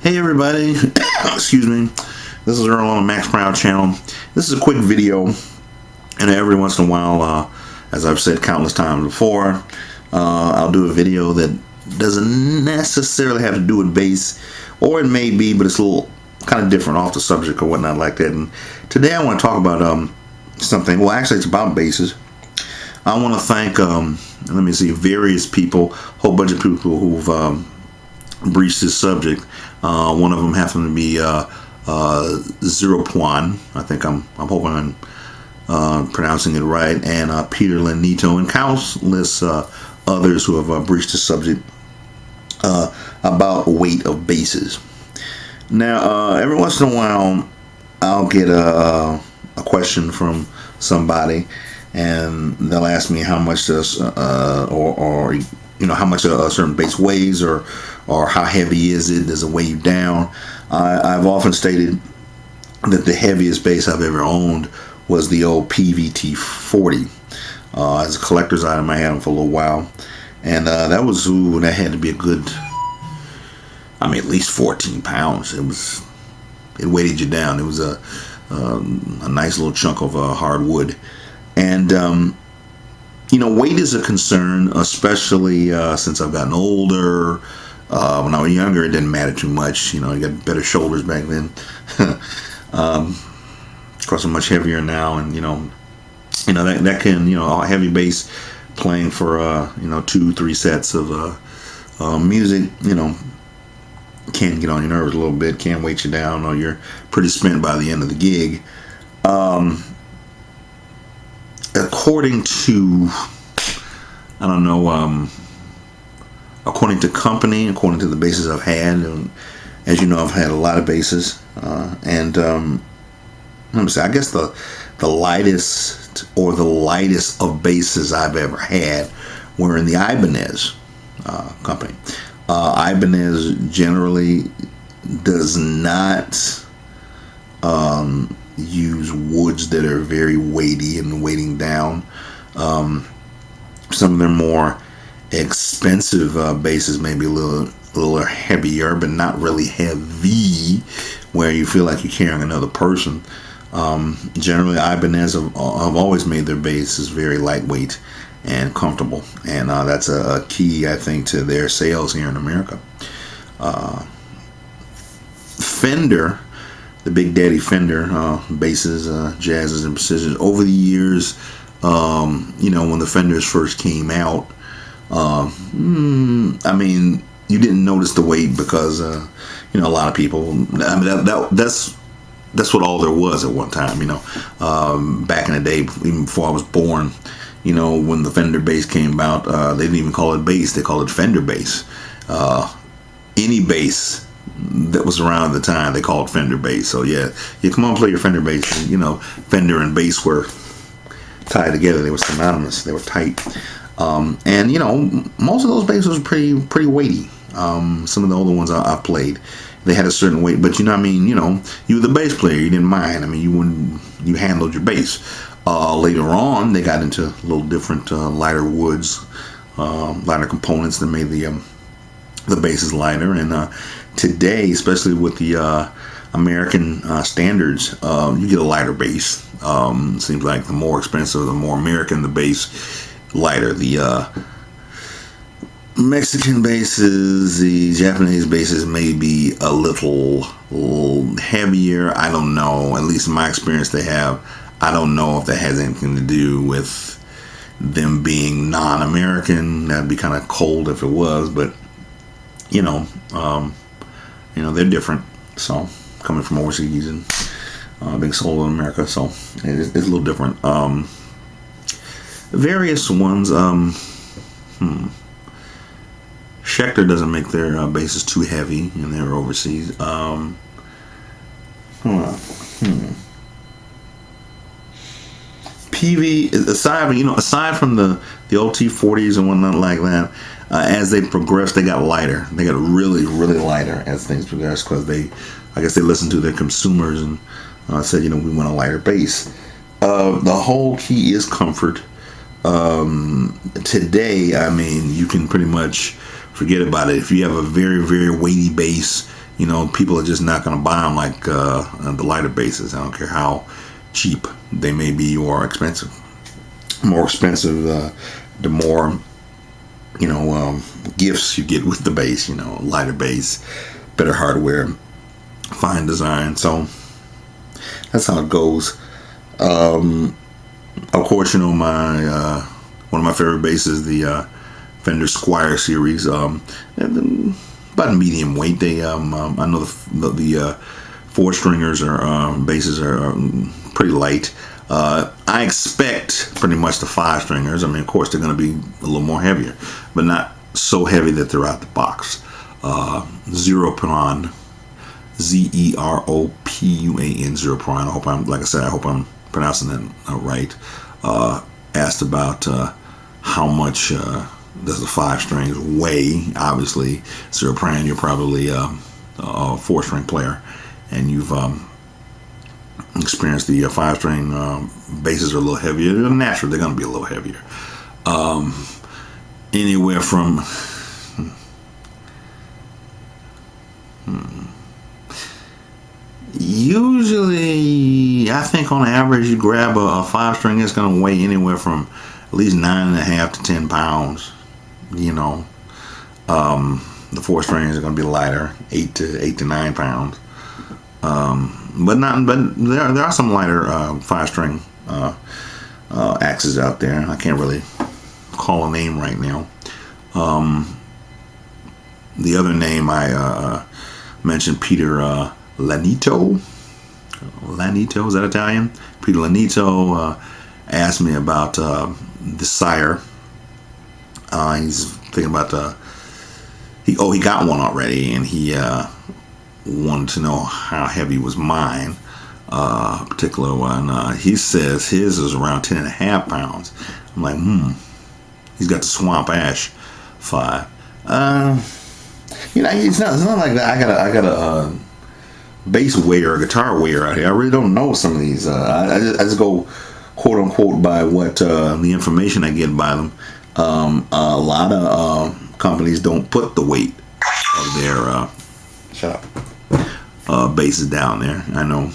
Hey everybody, excuse me. This is Earl on the maxproud channel. This is a quick video, and every once in a while, as I've said countless times before, I'll do a video that doesn't necessarily have to do with bass, or it may be, but it's a little kind of different off the subject or whatnot like that. And today I want to talk about something. Well, actually, it's about basses. I want to thank, let me see, various people, a whole bunch of people who've breached this subject. One of them happened to be Zero Puan. I think I'm hoping I'm pronouncing it right, and Peter Lenito, and countless others who have breached the subject about weight of basses. Now, every once in a while, I'll get a question from somebody, and they'll ask me how much does or you know, how much a certain bass weighs, or how heavy is it? Does it weigh you down? I've often stated that the heaviest bass I've ever owned was the old PVT 40. As a collector's item, I had them for a little while, and that had to be a good, I mean, at least 14 pounds. It weighted you down. It was a nice little chunk of hardwood, and you know, weight is a concern, especially since I've gotten older. When I was younger, it didn't matter too much. You know, you got better shoulders back then. Of course, I'm much heavier now, and you know that can, you know, a heavy bass playing for 2-3 sets of music, you know, can get on your nerves a little bit, can weight you down, or you're pretty spent by the end of the gig. According to, I don't know, according to company, according to the basses I've had, and as you know, I've had a lot of basses, and let me say, I guess the lightest of basses I've ever had were in the Ibanez company. Ibanez generally does not use woods that are very weighty and weighting down. Some of their more expensive basses may be a little heavier, but not really heavy where you feel like you're carrying another person. Generally, Ibanez have always made their basses very lightweight and comfortable, and that's a key, I think, to their sales here in America. Fender, the Big Daddy Fender basses, jazzes, and precisions. Over the years, you know, when the Fenders first came out, I mean, you didn't notice the weight because, you know, a lot of people. I mean, that's what all there was at one time. You know, back in the day, even before I was born, you know, when the Fender bass came out, they didn't even call it bass; they called it Fender bass. Any bass that was around at the time, they called Fender bass. So yeah, you come on, play your Fender bass. You know, Fender and bass were tied together. They were synonymous. They were tight. And you know, most of those basses were pretty weighty. Some of the older ones I've played, they had a certain weight, but you know what I mean. You know, you were the bass player. You didn't mind. I mean, you handled your bass. Later on, they got into a little different, lighter woods, lighter components that made the basses lighter. And today, especially with the American standards, you get a lighter bass. Seems like the more expensive, the more American the bass, lighter. The Mexican basses, the Japanese basses may be a little heavier. I don't know. At least in my experience, they have. I don't know if that has anything to do with them being non-American. That'd be kind of cold if it was, but you know, they're different. So coming from overseas and being sold in America, so it's a little different. Various ones. Schecter doesn't make their basses too heavy, and they're overseas. PV, aside from the old T40s and whatnot like that, as they progressed, they got lighter. They got really, really lighter as things progressed, because I guess they listened to their consumers and said, you know, we want a lighter bass. The whole key is comfort. Today, I mean, you can pretty much forget about it. If you have a very, very weighty bass, you know, people are just not going to buy them like the lighter basses. I don't care how cheap they may be or expensive. More expensive, the more, you know, gifts you get with the bass. You know, lighter bass, better hardware, fine design. So that's how it goes. Of course, you know, my one of my favorite basses, the Fender Squire series, about medium weight. They, I know the four stringers or basses are pretty light. I expect pretty much the five stringers. I mean, of course, they're going to be a little more heavier, but not so heavy that they're out the box. Zeropuan, Zeropuan, Zeropuan. I hope I'm, like I said, I hope I'm pronouncing that right. Asked about how much does the five strings weigh. Obviously, Zeropuan, you're probably a four string player, and you've experienced the five string basses are a little heavier. They're natural, they're going to be a little heavier. Anywhere from usually, I think on average, you grab a five string, it's going to weigh anywhere from at least 9.5 to 10 pounds. You know, the four strings are going to be lighter, 8 to 9 pounds. But there are some lighter five string axes out there. I can't really call a name right now. The other name I mentioned, Peter Lanito. Lanito, is that Italian? Peter Lanito asked me about the Sire. He's thinking about he got one already, and he wanted to know how heavy was mine. Particular one. He says his is around 10.5 pounds. I'm like, He's got the Swamp Ash 5. You know, it's not like that. I got a bass weigher, a guitar weigher out here. I really don't know some of these. I just go quote unquote by what the information I get by them. A lot of companies don't put the weight of their basses down there. I know.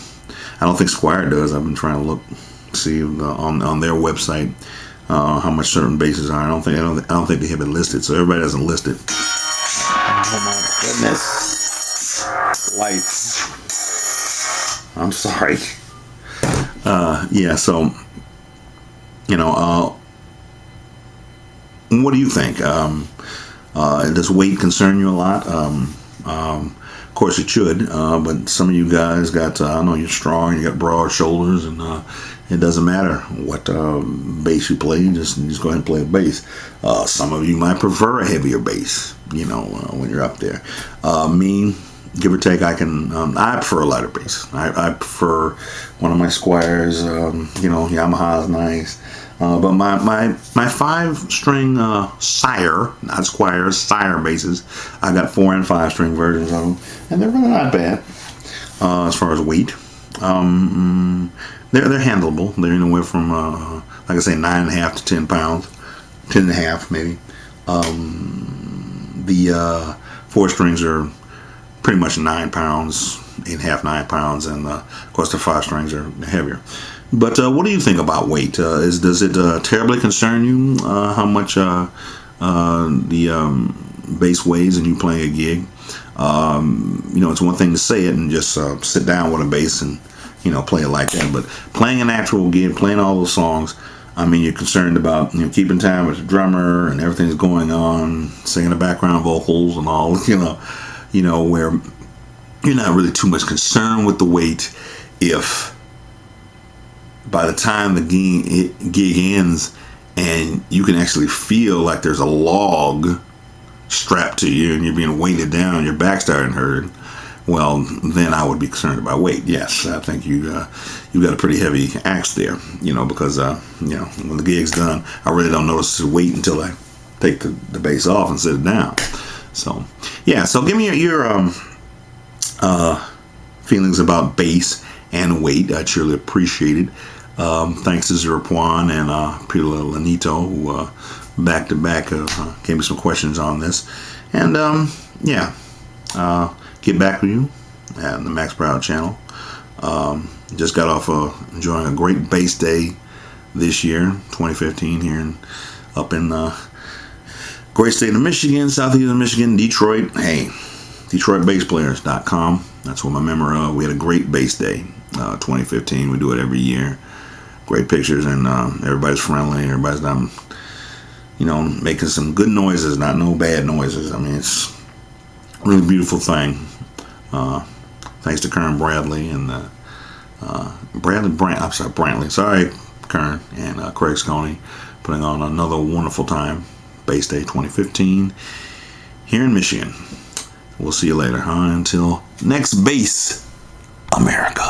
I don't think Squire does. I've been trying to see on their website how much certain basses are. I don't think they have it listed. So everybody doesn't list it. Oh my goodness! Lights. I'm sorry. Yeah. So, you know, what do you think? Does weight concern you a lot? Of course it should, but some of you guys got, I know you're strong, you got broad shoulders, and it doesn't matter what bass you play, you just go ahead and play a bass. Some of you might prefer a heavier bass, you know, when you're up there. Me, give or take, I prefer a lighter bass. I prefer one of my Squires, you know, Yamaha's nice. But my five string Sire, not Squires, Sire basses, I got 4 and 5 string versions of them, and they're really not bad as far as weight. They're handleable. They're anywhere from like I say, 9.5 to 10 pounds, 10.5 maybe. The 4 strings are pretty much 9 pounds, 8.5, 9 pounds, and of course the 5 strings are heavier. But what do you think about weight? Does it terribly concern you how much the bass weighs and you playing a gig? You know, it's one thing to say it and just sit down with a bass and, you know, play it like that. But playing an actual gig, playing all those songs, I mean, you're concerned about, you know, keeping time with the drummer and everything's going on, singing the background vocals and all, you know, where you're not really too much concerned with the weight if by the time the gig ends and you can actually feel like there's a log strapped to you and you're being weighted down and your back starting to hurt, well, then I would be concerned about weight. Yes, I think you got a pretty heavy axe there, you know, because you know, when the gig's done, I really don't notice the weight until I take the bass off and sit it down. So yeah, so give me your feelings about bass and weight. I truly appreciate it. Thanks to Zeropuan and Peter Lanito, who back to back gave me some questions on this. And yeah, get back with you at the Max Proud channel. Just got off enjoying a great bass day this year, 2015, here up in great state of Michigan, southeastern Michigan, Detroit. Hey, DetroitBassPlayers.com. That's what my memory of. We had a great bass day, 2015. We do it every year. Great pictures, and everybody's friendly. Everybody's done, making some good noises, not no bad noises. I mean, it's a really beautiful thing. Thanks to Kern Bradley and Brantley. Sorry, Kern and Craig Sconey, putting on another wonderful time. Bass Day 2015 here in Michigan. We'll see you later. Until next bass, America.